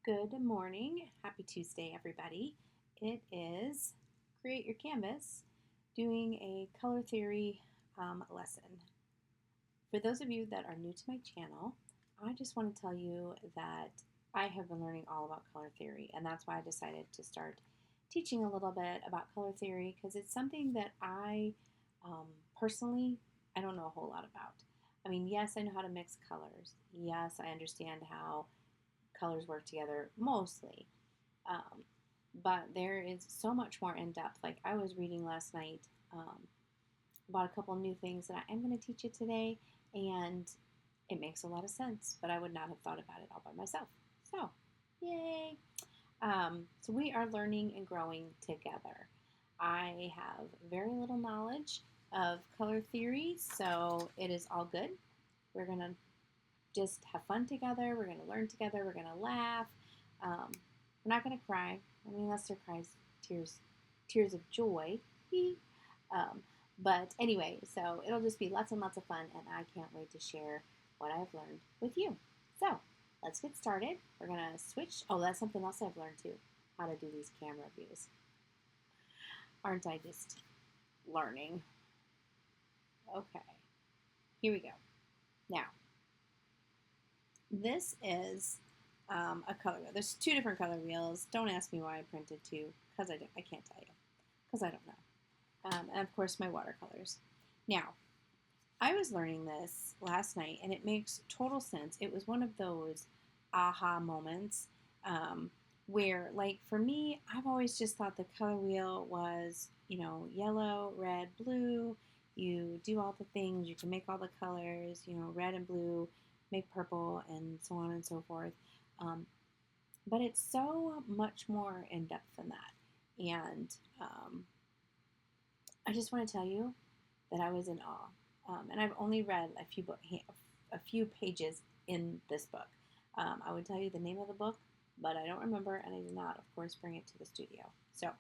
Good morning. Happy Tuesday, everybody. It is Create Your Canvas doing a color theory lesson. For those of you that are new to my channel, I just want to tell you that I have been learning all about color theory, and that's why I decided to start teaching a little bit about color theory because it's something that um, personally, I don't know a whole lot about. I mean, yes, I know how to mix colors. Yes, I understand how colors work together mostly. Um, but there is so much more in depth. Like I was reading last night about a couple new things that I am going to teach you today, and it makes a lot of sense, but I would not have thought about it all by myself. So, yay! So we are learning and growing together. I have very little knowledge of color theory, so it is all good. We're going to just have fun together. We're going to learn together. We're going to laugh. Um, we're not going to cry. I mean, unless they're cries, tears of joy. um, but anyway, so it'll just be lots and lots of fun, and I can't wait to share what I've learned with you. So let's get started. We're going to switch. Oh, that's something else I've learned too, how to do these camera views. Aren't I just learning? Okay, here we go. Now, this is a color wheel. There's two different color wheels. Don't ask me why I printed two, because I can't tell you, because I don't know. And of course, my watercolors. Now, I was learning this last night, and it makes total sense. It was one of those aha moments where, like, for me, I've always just thought the color wheel was, yellow, red, blue. You do all the things, you can make all the colors, red and blue, make purple, and so on and so forth. Um, but it's so much more in depth than that. And I just want to tell you that I was in awe. And I've only read a few pages in this book. I would tell you the name of the book, but I don't remember, and I did not, of course, bring it to the studio. So,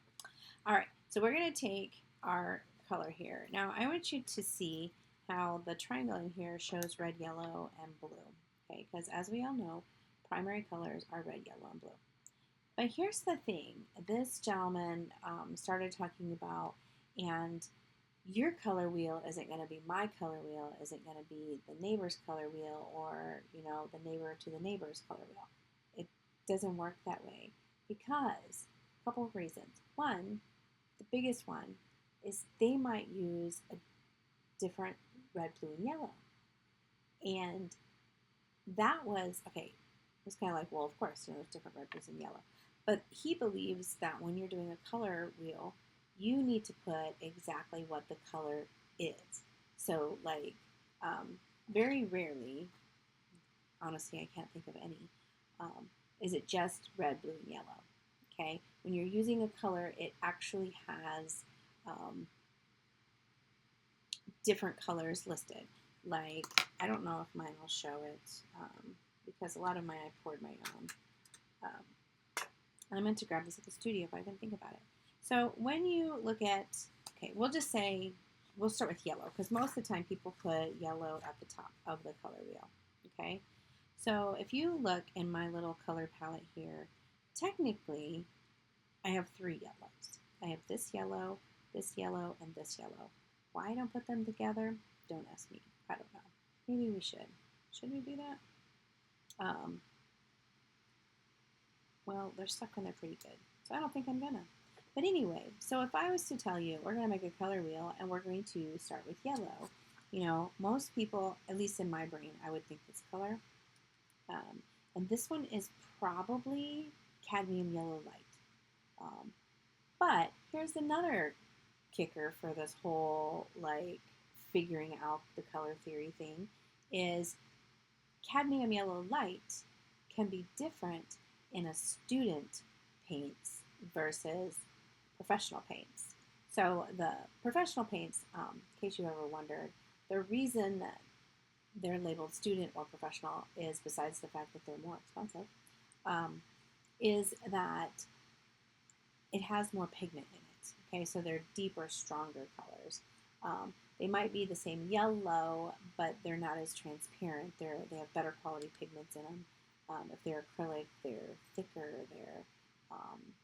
all right, so we're going to take our color here. Now, I want you to see how the triangle in here shows red, yellow, and blue. Okay, because as we all know, primary colors are red, yellow, and blue. But here's the thing. This gentleman started talking about, and your color wheel isn't going to be my color wheel, isn't going to be the neighbor's color wheel, or, the neighbor to the neighbor's color wheel. It doesn't work that way because a couple of reasons. One, the biggest one, is they might use a different red, blue, and yellow. And that was, okay, it was kind of like, well, of course, there's different red, blues, and yellow. But he believes that when you're doing a color wheel, you need to put exactly what the color is. So, like, very rarely, honestly, I can't think of any, is it just red, blue, and yellow. Okay? When you're using a color, it actually has different colors listed. Like, I don't know if mine will show it because a lot of mine I poured my own. I meant to grab this at the studio, but I didn't think about it. So when you look at, okay, we'll just say, we'll start with yellow, because most of the time people put yellow at the top of the color wheel, okay? So if you look in my little color palette here, technically, I have three yellows. I have this yellow, and this yellow. Why I don't put them together, don't ask me. I don't know. Maybe we should. Should we do that? Well, they're stuck in there pretty good, so I don't think I'm gonna. But anyway, so if I was to tell you we're gonna make a color wheel and we're going to start with yellow, most people, at least in my brain, I would think this color. And this one is probably cadmium yellow light. But here's another kicker for this whole, like, figuring out the color theory thing is cadmium yellow light can be different in a student paints versus professional paints. So the professional paints, in case you ever wondered, the reason that they're labeled student or professional is, besides the fact that they're more expensive, is that it has more pigment in it. Okay, so they're deeper, stronger colors. They might be the same yellow, but they're not as transparent. They have better quality pigments in them. If they're acrylic, they're thicker,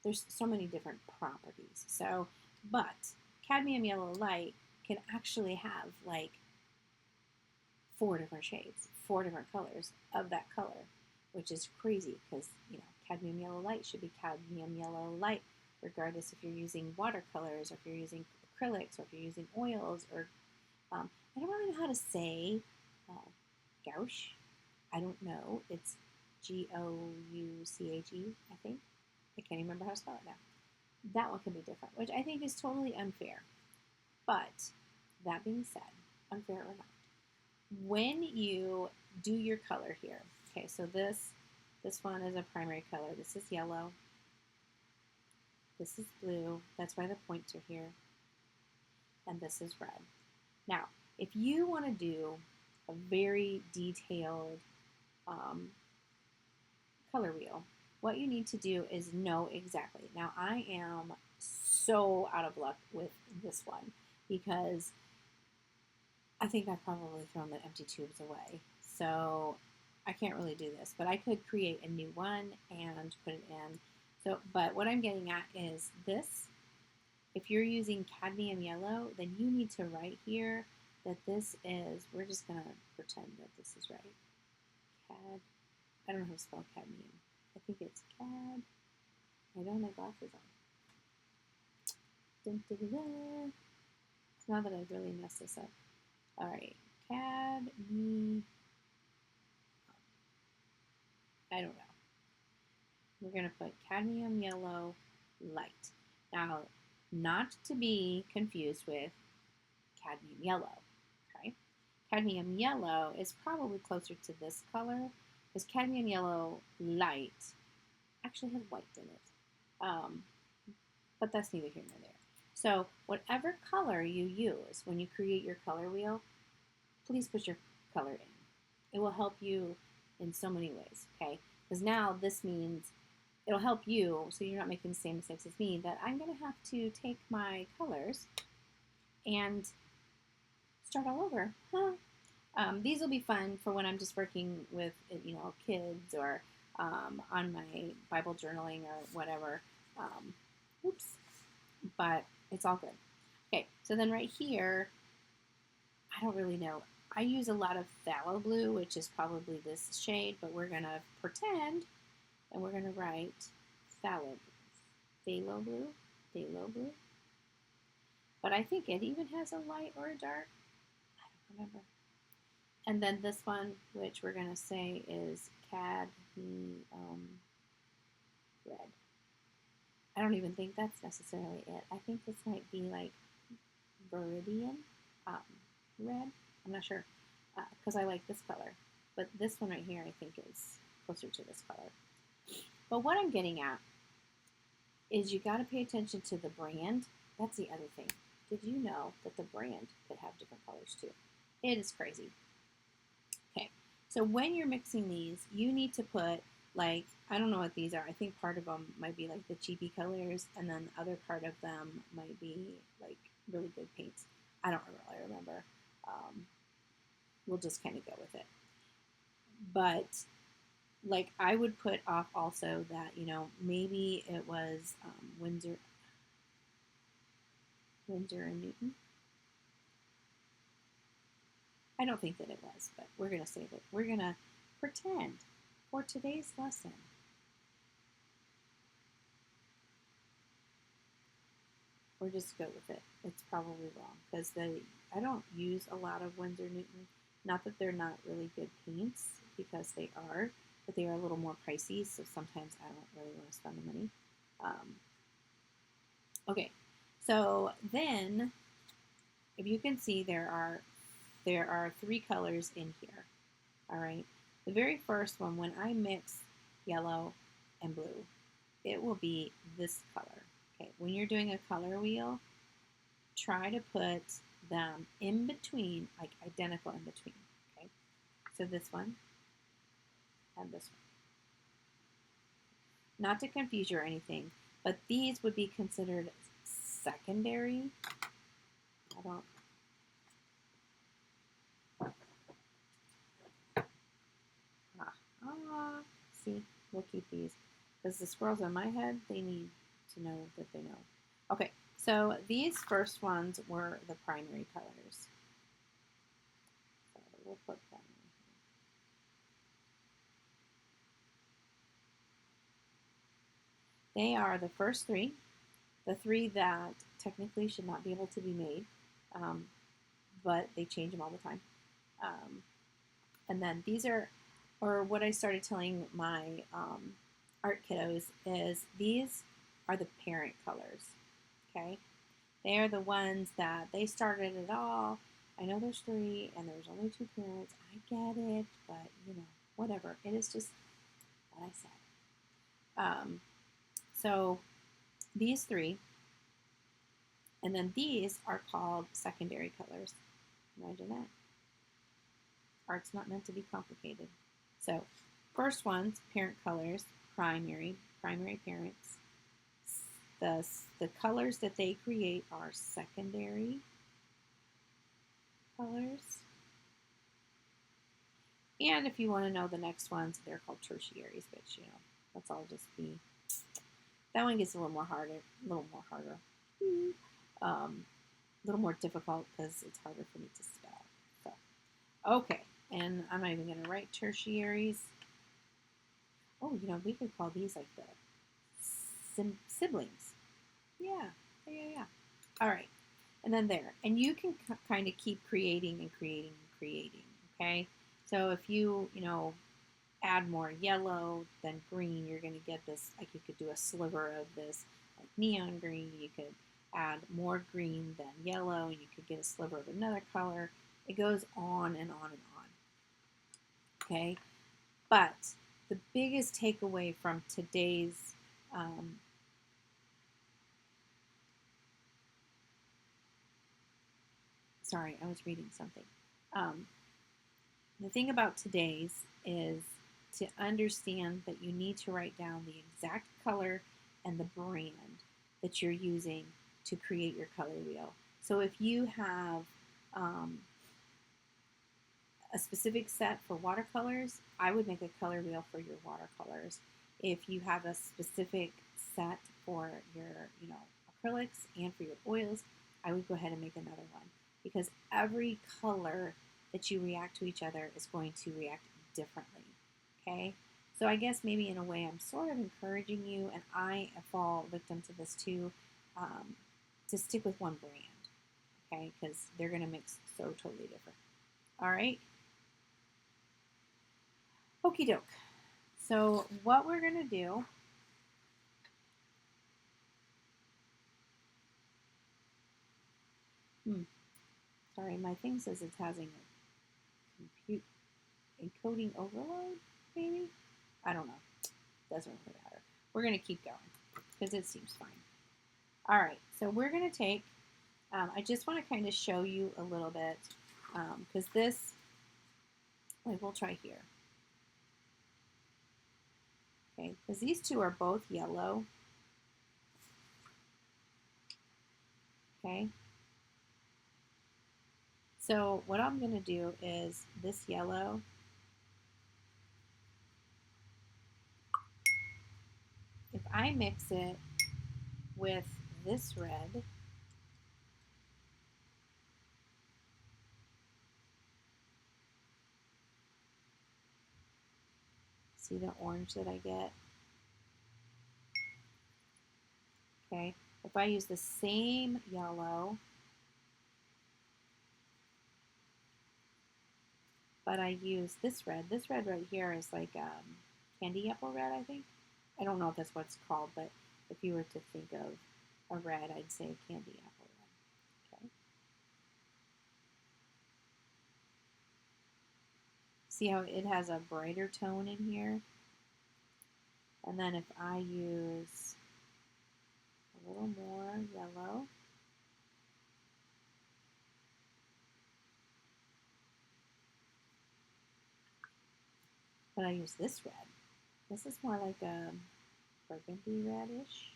there's so many different properties. So, but cadmium yellow light can actually have like 4 different shades, 4 different colors of that color, which is crazy because, cadmium yellow light should be cadmium yellow light, regardless if you're using watercolors or if you're using acrylics or if you're using oils or, I don't really know how to say gouache. I don't know. It's Gouche, I think. I can't even remember how to spell it now. That one can be different, which I think is totally unfair. But that being said, unfair or not, when you do your color here, okay, so this one is a primary color. This is yellow. This is blue. That's why the points are here. And this is red. Now, if you want to do a very detailed color wheel, what you need to do is know exactly. Now, I am so out of luck with this one because I think I've probably thrown the empty tubes away. So I can't really do this, but I could create a new one and put it in. So, but what I'm getting at is this. If you're using cadmium yellow, then you need to write here that this is, we're just going to pretend that this is right. I don't know how to spell cadmium. I think it's cad. I don't have my glasses on. Dun, dun, dun, dun. Now that I've really messed this up. All right, cadmium. I don't know. We're going to put cadmium yellow light. Now, not to be confused with cadmium yellow, okay? Cadmium yellow is probably closer to this color because cadmium yellow light actually has white in it. But that's neither here nor there. So whatever color you use when you create your color wheel, please put your color in. It will help you in so many ways, okay? Because now this means it'll help you so you're not making the same mistakes as me, that I'm going to have to take my colors and start all over. These will be fun for when I'm just working with, kids or on my Bible journaling or whatever. Oops. But it's all good. Okay, so then right here, I don't really know. I use a lot of phthalo blue, which is probably this shade, but we're going to pretend and we're going to write phthalo blue. But I think it even has a light or a dark. I don't remember. And then this one, which we're going to say is cadmium red. I don't even think that's necessarily it. I think this might be like Viridian red. I'm not sure because I like this color. But this one right here I think is closer to this color. But what I'm getting at is you got to pay attention to the brand. That's the other thing. Did you know that the brand could have different colors too? It is crazy. Okay, so when you're mixing these, you need to put, like, I don't know what these are. I think part of them might be like the cheapy colors, and then the other part of them might be like really good paints. I don't really remember. We'll just kind of go with it. But like I would put off also that, maybe it was Windsor and Newton. I don't think that it was, but we're going to say that we're going to pretend for today's lesson. Or just go with it. It's probably wrong because I don't use a lot of Windsor Newton. Not that they're not really good paints, because they are, but they are a little more pricey, so sometimes I don't really want to spend the money. Okay, so then if you can see, there are 3 colors in here. All right, the very first one, when I mix yellow and blue, it will be this color. Okay, when you're doing a color wheel, try to put them in between, like identical in between. Okay, so this one and this one. Not to confuse you or anything, but these would be considered secondary. I don't. See, we'll keep these because the squirrels in my head, they need to know that they know. Okay, so these first ones were the primary colors. So we'll put them in here. They are the first three, the three that technically should not be able to be made, but they change them all the time. And then these are, or what I started telling my art kiddos is these are the parent colors, okay? They are the ones that they started it all. I know there's three and there's only two parents. I get it, but you know, whatever. It is just what I said. So these three, and then these are called secondary colors. Imagine that. Art's not meant to be complicated. So first one's parent colors, primary parents. The colors that they create are secondary colors. And if you want to know the next ones, they're called tertiaries, but you know, let's all just be. That one gets a little more harder, a little more difficult because it's harder for me to spell. So, okay, and I'm not even going to write tertiaries. Oh, you know, we could call these like the siblings. Yeah. All right, and then there, and you can kind of keep creating and creating and creating. Okay, so if you know add more yellow than green, you're going to get this, like you could do a sliver of this like neon green. You could add more green than yellow. You could get a sliver of another color. It goes on and on and on. Okay, but the biggest takeaway from today's sorry, I was reading something. The thing about today's is to understand that you need to write down the exact color and the brand that you're using to create your color wheel. So if you have a specific set for watercolors, I would make a color wheel for your watercolors. If you have a specific set for your, you know, acrylics and for your oils, I would go ahead and make another one because every color that you react to each other is going to react differently. Okay, so I guess maybe in a way I'm sort of encouraging you, and I fall victim to this too, to stick with one brand. Okay, because they're going to mix so totally different. All right. Okie doke. So what we're going to do, sorry, my thing says it's having a compute encoding overload, maybe? I don't know. Doesn't really matter. We're going to keep going because it seems fine. All right, so we're going to take, I just want to kind of show you a little bit because this, we'll try here. Okay, because these two are both yellow. Okay. So what I'm going to do is this yellow, if I mix it with this red, see the orange that I get? Okay, if I use the same yellow, but I use this red right here is like candy apple red, I think. I don't know if that's what it's called, but if you were to think of a red, I'd say candy apple red. Okay. See how it has a brighter tone in here? And then if I use a little more yellow, but I use this red. This is more like a burgundy reddish.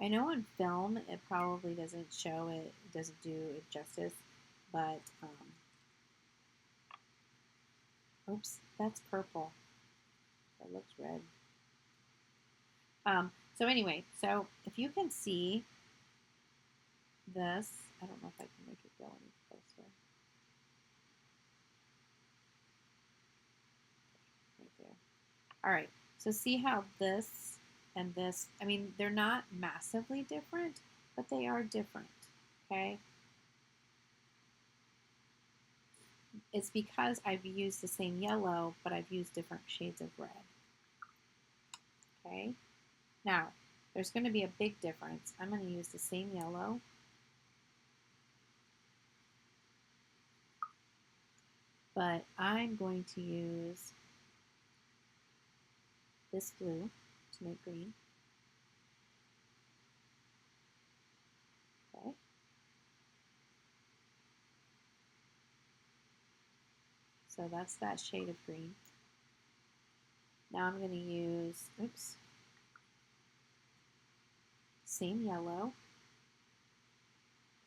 I know on film it probably doesn't show it, doesn't do it justice, but Oops, that's purple. That looks red. So anyway, so if you can see this, I don't know if I can make it go any closer. Right there. All right, so see how this and this, I mean, they're not massively different, but they are different, okay? It's because I've used the same yellow, but I've used different shades of red, okay? Now, there's going to be a big difference. I'm going to use the same yellow, but I'm going to use this blue to make green, okay? So that's that shade of green. Now I'm going to use, oops, same yellow,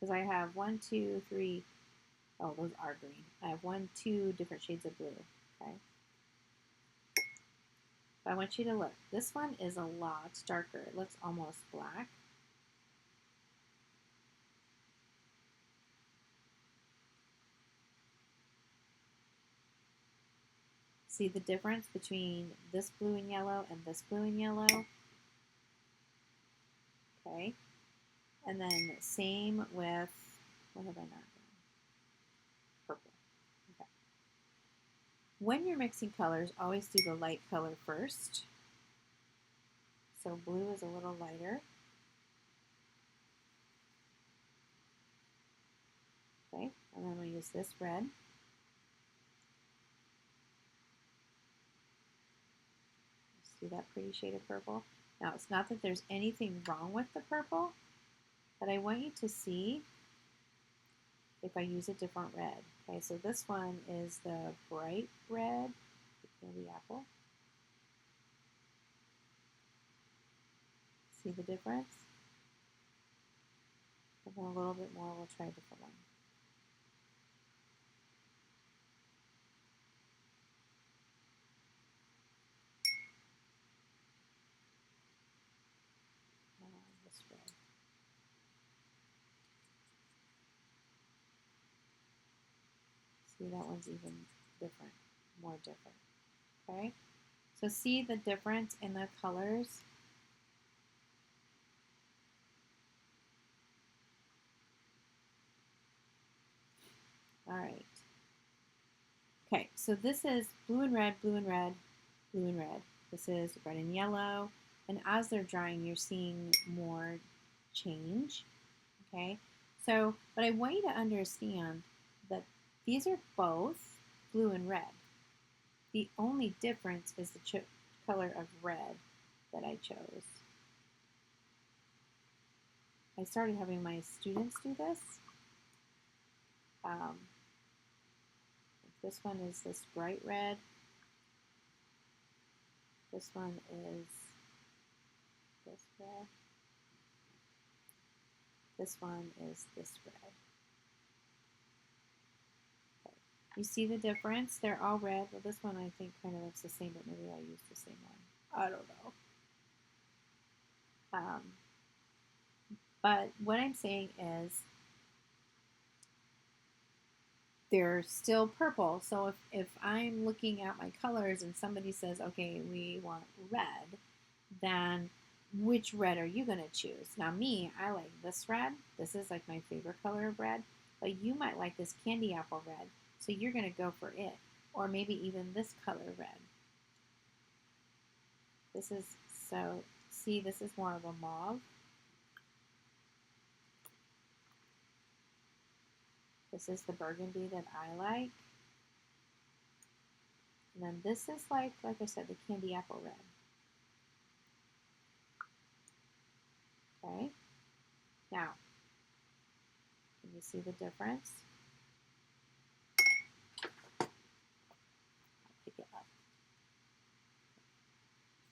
because I have 1, 2, 3, oh, those are green. I have 1, 2 different shades of blue, okay? But I want you to look. This one is a lot darker. It looks almost black. See the difference between this blue and yellow and this blue and yellow? Okay. And then same with, what have I not done? Purple. Okay. When you're mixing colors, always do the light color first. So blue is a little lighter. Okay, and then we'll use this red. See that pretty shade of purple? Now, it's not that there's anything wrong with the purple, but I want you to see if I use a different red. Okay, so this one is the bright red, the candy apple. See the difference? And then a little bit more, we'll try a different one. This red. See, that one's even different, more different. Okay, so see the difference in the colors? All right. Okay, so this is blue and red, blue and red, blue and red. This is red and yellow. And as they're drying, you're seeing more change. Okay, so, but I want you to understand that these are both blue and red. The only difference is the color of red that I chose. I started having my students do this. This one is this bright red. This one is this red. This one is this red. Okay. You see the difference? They're all red. Well, this one I think kind of looks the same, but maybe I'll use the same one. I don't know. But what I'm saying is they're still purple. So if I'm looking at my colors and somebody says, okay, we want red, then which red are you going to choose? Now me, I like this red. This is like my favorite color of red. But you might like this candy apple red. So you're going to go for it. Or maybe even this color red. This is, so see, this is more of a mauve. This is the burgundy that I like. And then this is like I said, the candy apple red. Okay. Now, can you see the difference? I'll pick it up.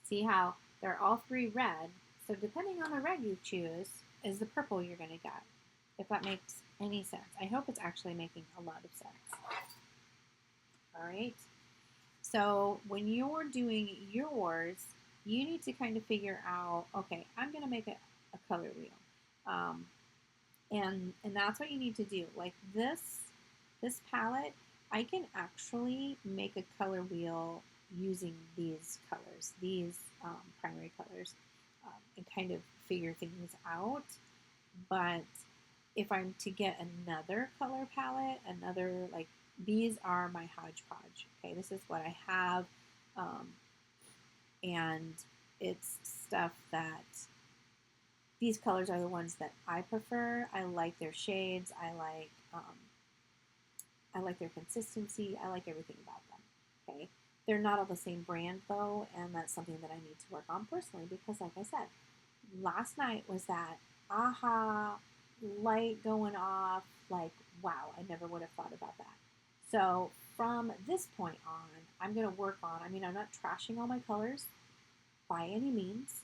See how they're all three red. So depending on the red you choose is the purple you're going to get. If that makes any sense. I hope it's actually making a lot of sense. All right. So when you're doing yours, you need to kind of figure out, okay, I'm going to make a color wheel. Um, and that's what you need to do. Like this palette, I can actually make a color wheel using these colors, these primary colors, and kind of figure things out. But if I'm to get another color palette, another, like, these are my hodgepodge. Okay, this is what I have, um, and it's stuff that these colors are the ones that I prefer. I like their shades. I like their consistency. I like everything about them. Okay, they're not all the same brand though, and that's something that I need to work on personally because, like I said, last night was that aha light going off. Like, wow, I never would have thought about that. So from this point on, I'm going to work on. I mean, I'm not trashing all my colors by any means.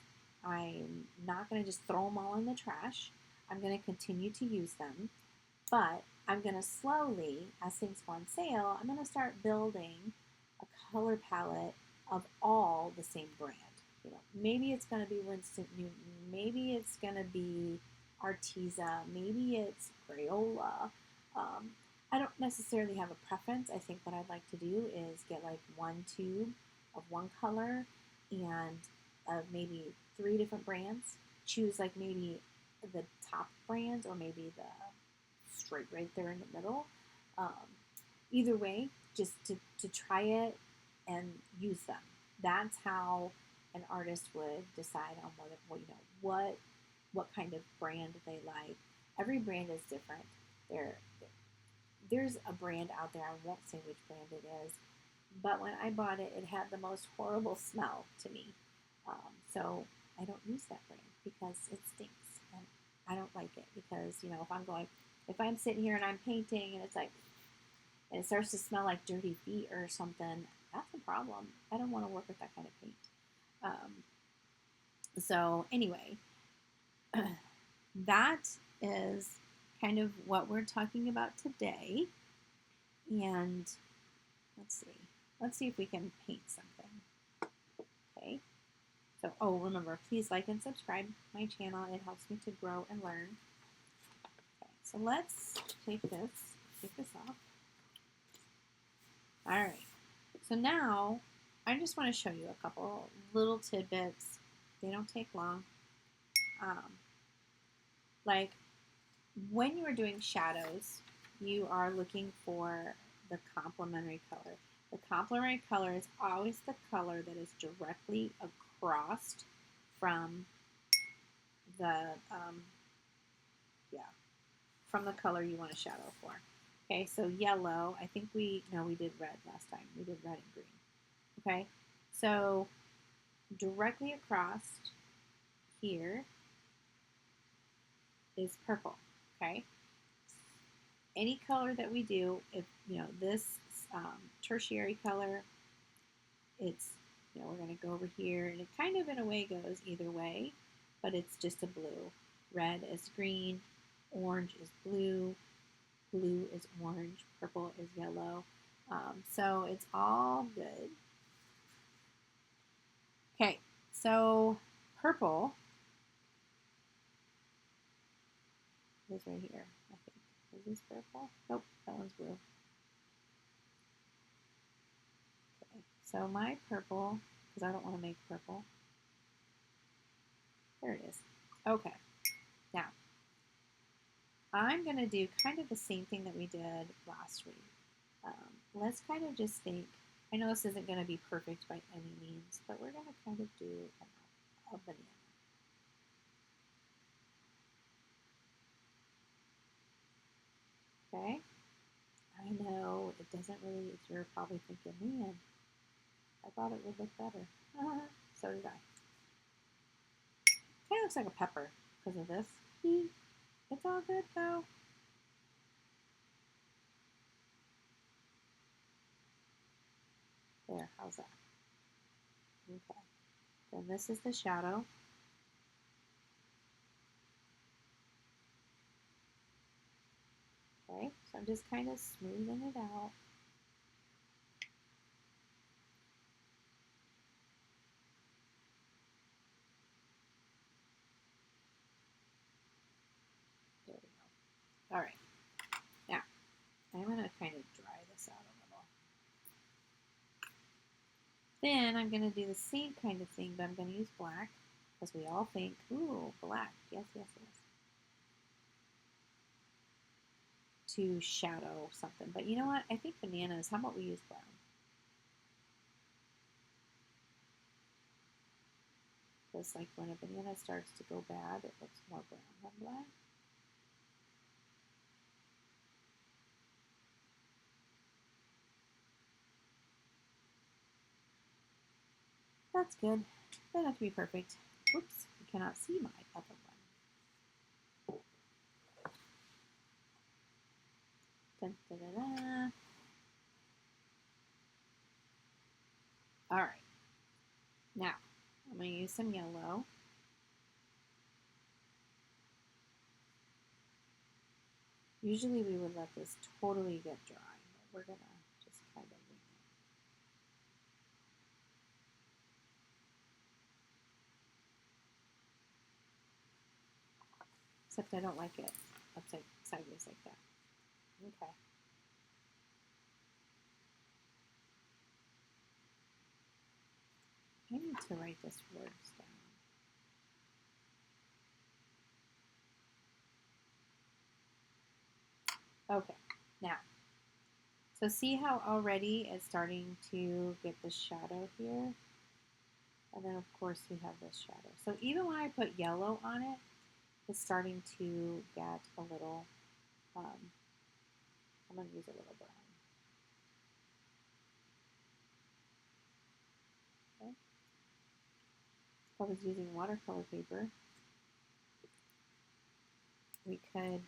I'm not going to just throw them all in the trash. I'm going to continue to use them, but I'm going to slowly, as things go on sale, I'm going to start building a color palette of all the same brand. You know, maybe it's going to be Winston Newton, maybe it's going to be Arteza, maybe it's Crayola. Um, I don't necessarily have a preference. I think what I'd like to do is get like one tube of one color and maybe 3 different brands. Choose like maybe the top brands or maybe the straight right there in the middle. Um, Either way, just to try it and use them. That's how an artist would decide on what kind of brand they like. Every brand is different. There, there's a brand out there. I won't say which brand it is, but when I bought it, it had the most horrible smell to me. So I don't use that brand because it stinks, and I don't like it because if I'm sitting here and I'm painting and it's like, and it starts to smell like dirty feet or something, that's a problem. I don't want to work with that kind of paint. So anyway, that is kind of what we're talking about today. And let's see. Let's see if we can paint something. Okay. So, oh, remember, please like and subscribe my channel. It helps me to grow and learn. Okay, so let's take this off. All right. So now I just want to show you a couple little tidbits. They don't take long. Like when you are doing shadows, you are looking for the complementary color. The complementary color is always the color that is directly across from the from the color you want a shadow for. Okay, so yellow. I think we did red last time. We did red and green. Okay, so directly across here is purple. Okay, any color that we do, if this tertiary color, it's we're going to go over here, and it kind of in a way goes either way, but it's just a blue. Red is green, orange is blue, blue is orange, purple is yellow. So it's all good. Okay, so purple is right here, I think. Is this purple? Nope, that one's blue. Okay, so my purple, because I don't want to make purple. There it is. Okay, now I'm going to do kind of the same thing that we did last week. Let's kind of just think, I know this isn't going to be perfect by any means, but we're going to kind of do a banana. Okay? I know, it doesn't really, you're probably thinking, man, I thought it would look better. So did I. Kind of looks like a pepper because of this. It's all good though. There, how's that? Okay. Then this is the shadow. Okay, so I'm just kind of smoothing it out. this out a little. Then I'm going to do the same kind of thing, but I'm going to use black because we all think, ooh, black. Yes, yes, yes. To shadow something. But you know what? I think bananas. How about we use brown? Because like when a banana starts to go bad, it looks more brown than black. That's good. Doesn't have to be perfect. Oops, you cannot see my other one. Dun, da, da, da. All right. Now, I'm going to use some yellow. Usually we would let this totally get dry, but we're going to just kind of wing it. Except I don't like it upside sideways like that. Okay. I need to write this words down. Okay, now, so see how already it's starting to get the shadow here? And then of course we have this shadow. So even when I put yellow on it, it's starting to get a little, I'm going to use a little brown. Okay. If I was using watercolor paper, we could,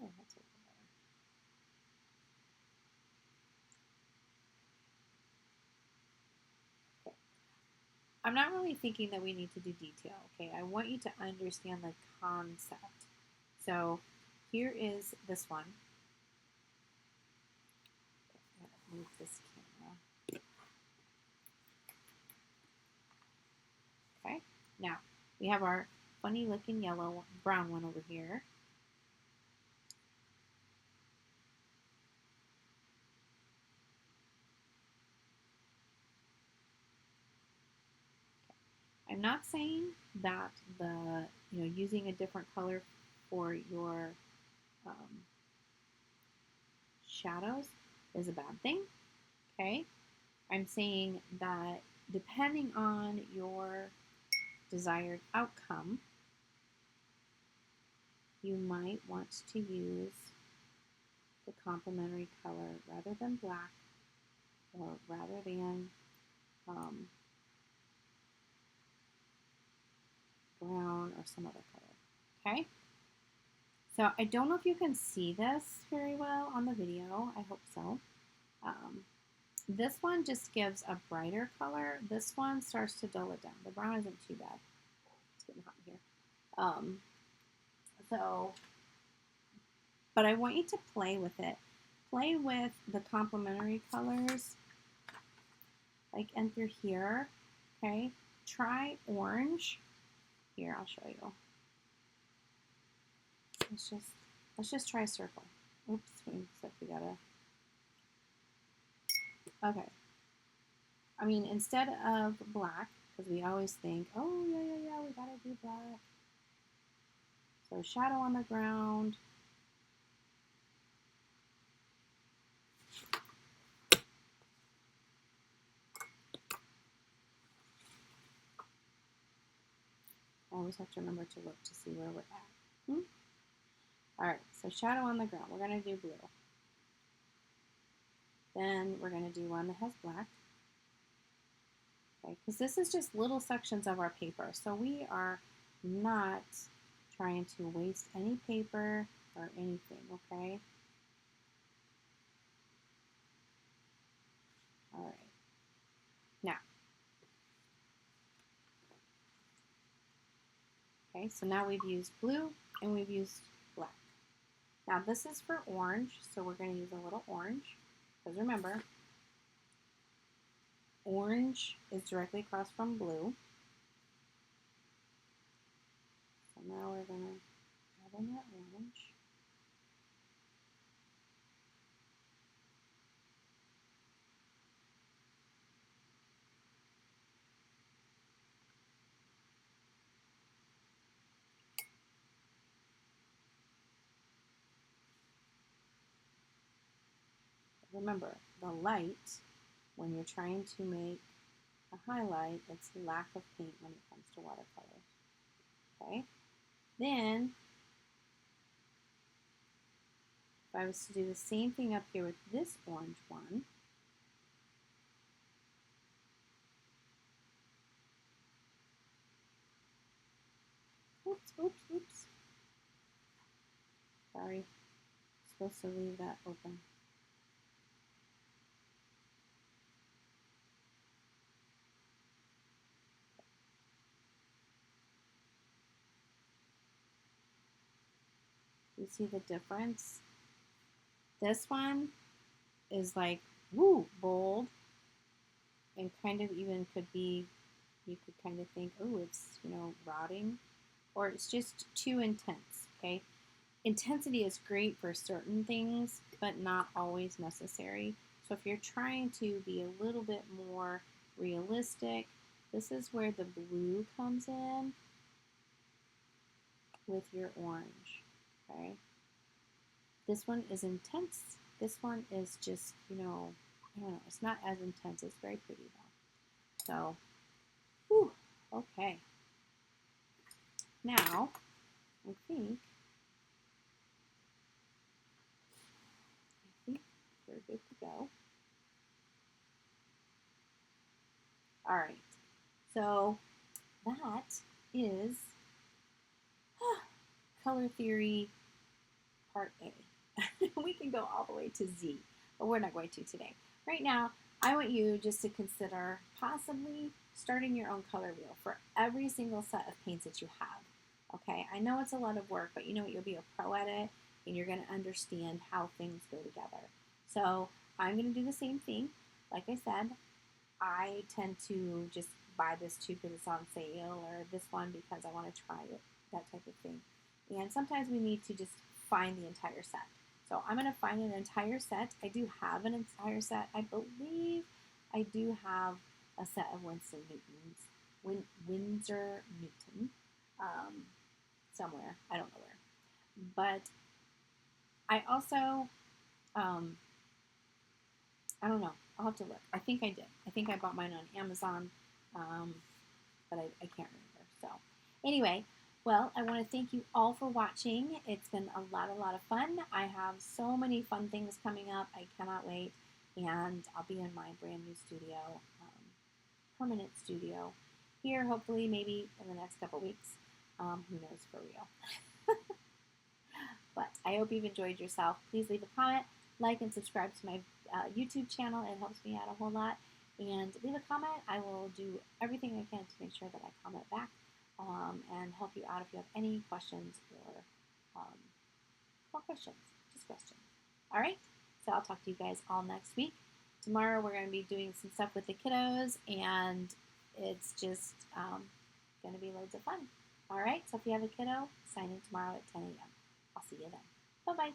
oh, that's a little better. Okay. I'm not really thinking that we need to do detail, okay? I want you to understand the concept. So here is this one. I'm going to move this camera. Okay, now we have our funny looking yellow, brown one over here. I'm not saying that using a different color for your shadows is a bad thing. Okay, I'm saying that depending on your desired outcome, you might want to use the complementary color rather than black or rather than brown or some other color. Okay, so I don't know if you can see this very well on the video. I hope so. This one just gives a brighter color. This one starts to dull it down. The brown isn't too bad. It's getting hot in here. But I want you to play with it. Play with the complementary colors, like in through here. Okay, try orange. Here, I'll show you. Let's just try a circle. Oops, except we gotta. Okay. I mean, instead of black, because we always think, oh yeah, we gotta do black. So shadow on the ground. I always have to remember to look to see where we're at. All right, so shadow on the ground. We're gonna do blue. Then we're gonna do one that has black. Okay, because this is just little sections of our paper. So we are not trying to waste any paper or anything, okay? All right. Now, okay, so now we've used blue and we've used black. Now this is for orange, so we're going to use a little orange. Because remember, orange is directly across from blue. So now we're going to add in that orange. remember, the light, when you're trying to make a highlight, it's lack of paint when it comes to watercolors. Okay? Then, if I was to do the same thing up here with this orange one, oops. Sorry, I'm supposed to leave that open. You see the difference? This one is like, woo, bold, and kind of even could be, you could kind of think, oh, it's, rotting, or it's just too intense, okay? Intensity is great for certain things, but not always necessary. So if you're trying to be a little bit more realistic, this is where the blue comes in with your orange, okay? This one is intense. This one is just, I don't know, it's not as intense. It's very pretty though. So, whew, okay. Now, I think we're good to go. All right. So that is color theory part A. We can go all the way to Z, but we're not going to today. Right now, I want you just to consider possibly starting your own color wheel for every single set of paints that you have. Okay, I know it's a lot of work, but you know what? You'll be a pro at it, and you're going to understand how things go together. So I'm going to do the same thing. Like I said, I tend to just buy this too because it's on sale, or this one because I want to try it, that type of thing. And sometimes we need to just find the entire set. So I'm going to find an entire set. I do have an entire set. I believe I do have a set of Winsor Newton, somewhere. I don't know where. But I also, I don't know. I'll have to look. I think I did. I think I bought mine on Amazon, but I can't remember. So anyway, well, I want to thank you all for watching. It's been a lot of fun. I have so many fun things coming up. I cannot wait. And I'll be in my brand new studio, permanent studio, here hopefully maybe in the next couple weeks. Who knows for real. But I hope you've enjoyed yourself. Please leave a comment, like, and subscribe to my YouTube channel. It helps me out a whole lot. And leave a comment. I will do everything I can to make sure that I comment back and help you out if you have any questions or questions. Just questions. All right? So I'll talk to you guys all next week. Tomorrow we're going to be doing some stuff with the kiddos, and it's just going to be loads of fun. All right? So if you have a kiddo, sign in tomorrow at 10 a.m. I'll see you then. Bye-bye.